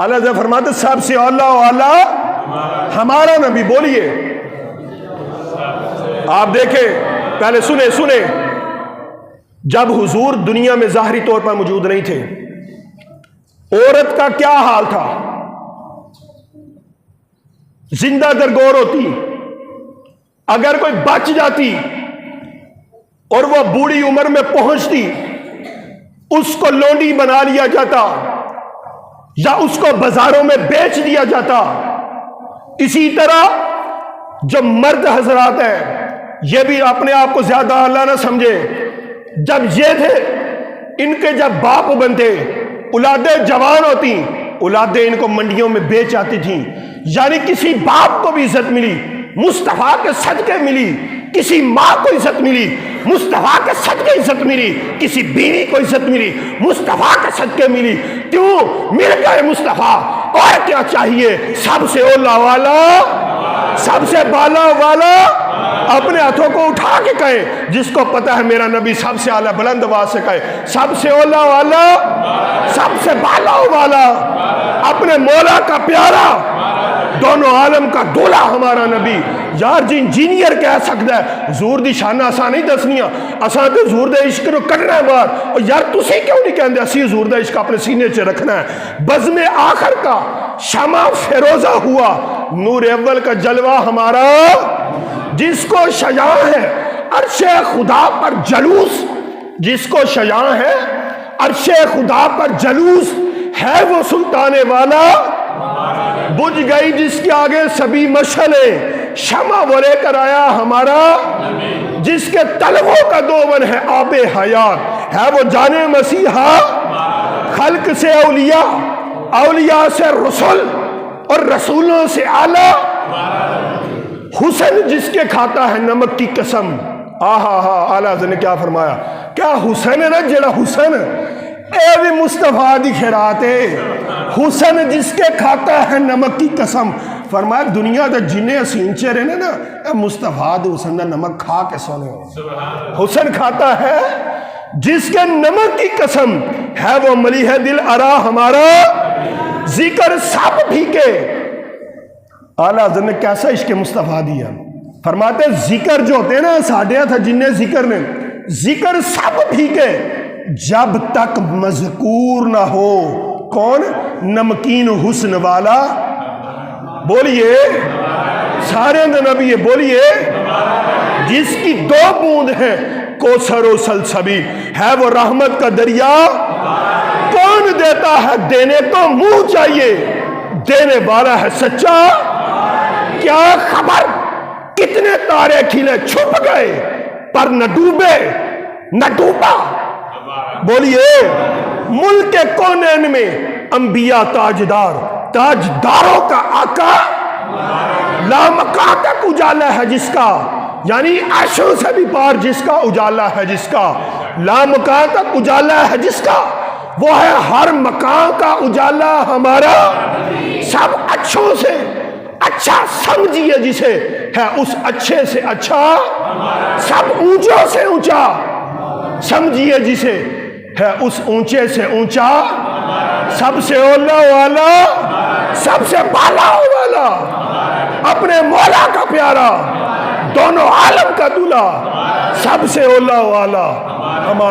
اعلیٰ سے فرماتے سب سے اولا والا ہمارا نبی. بولیے. آپ دیکھیں پہلے سنیں جب حضور دنیا میں ظاہری طور پر موجود نہیں تھے عورت کا کیا حال تھا. زندہ درگور ہوتی, اگر کوئی بچ جاتی اور وہ بوڑھی عمر میں پہنچتی اس کو لونڈی بنا لیا جاتا یا اس کو بازاروں میں بیچ دیا جاتا. اسی طرح جو مرد حضرات ہیں یہ بھی اپنے آپ کو زیادہ اعلیٰ نہ سمجھے, جب یہ تھے ان کے جب باپ بنتے اولادیں جوان ہوتی, اولادیں ان کو منڈیوں میں بیچ آتی تھیں. یعنی کسی باپ کو بھی عزت ملی مصطفیٰ کے صدقے ملی, کسی ماں کو عزت ملی مصطفیٰ کے صدقے عزت ملی, کسی بیوی کو عزت ملی مصطفیٰ کے صدقے ملی. کیوں مل گئے مصطفیٰ, اور کیا چاہیے. سب سے اولا والا, سب سے بالا والا. اپنے ہاتھوں کو اٹھا کے کہے جس کو پتا ہے میرا نبی سب سے اعلیٰ, بلند آواز سے کہے سب سے اولا والا, سب سے بالا والا, اپنے مولا کا پیارا, دونوں عالم کا دولا ہمارا نبی. یار جی انجینئر کہہ سکتا ہے حضور دی شان آسان نہیں دسنیاں, اساں تے حضور دے عشق نو کڈنا ہے باہر. اور یار تسی کیوں نہیں کہندے اسی حضور دا عشق اپنے سینے چ رکھنا ہے. بزم آخر کا شمع فیروزہ ہوا, نور اول کا جلوہ ہمارا, جس کو شجاع ہے عرش خدا پر جلوس, جس کو شجاع ہے عرش خدا پر جلوس, ہے وہ سلطان والا. بجھ گئی جس کے آگے سبھی مشعلیں, شمع وہ لے کر آیا ہمارا, جس کے طلبوں کا دوون ہے آب حیات, ہے وہ جانے مسیحا. خلق سے اولیاء, اولیاء سے رسول, اور رسولوں سے اعلیٰ. حسن جس کے کھاتا ہے نمک کی قسم. اعلیٰ حضرت نے کیا فرمایا, کیا حسن ہے نا جڑا حسن اے بھی مصطفیٰ دی خیرات ہے. حسن جس کے کھاتا ہے نمک کی قسم. فرمایا دنیا دا جنہیں حسین چہرے نے نا اے مصطفیٰ دے حسن دا نمک کھا کے سونے. حسن کھاتا ہے جس کے نمک کی قسم, ہے وہ ملیح دل ارا ہمارا, ذکر سب پھیکے. اعلیٰ حضرت نے کیسا عشق مصطفیٰ دیا. فرماتے ذکر جو ہوتے ہیں نا ساڑھے تھا جنہیں ذکر نے, ذکر سب پھیکے جب تک مذکور نہ ہو کون, نمکین حسن والا. بولیے سارے نبی, بولیے جس کی 2 بوند ہے کوثر و سلسبیل, ہے وہ رحمت کا دریا. کون دیتا ہے دینے کو منہ چاہیے, دینے والا ہے سچا. کیا خبر کتنے تارے کھلے چھپ گئے پر نہ ڈوبے نہ ڈوبا. بولیے ملک کے کونین میں انبیاء تاجدار, تاجداروں کا آقا. لامکاں تک اجالا ہے جس کا, یعنی عرشوں سے بھی پار جس کا اجالا ہے جس کا. لامکاں تک اجالا ہے جس کا, وہ ہے ہر مکان کا اجالا ہمارا. سب اچھوں سے اچھا سمجھیے جسے, ہے اس اچھے سے اچھا. سب اونچوں سے اونچا سمجھیے جسے, ہے اس اونچے سے اونچا. سب سے اولا والا, سب سے بالا والا, اپنے مولا کا پیارا, دونوں عالم کا دولہ, سب سے اولا والا ہمارا.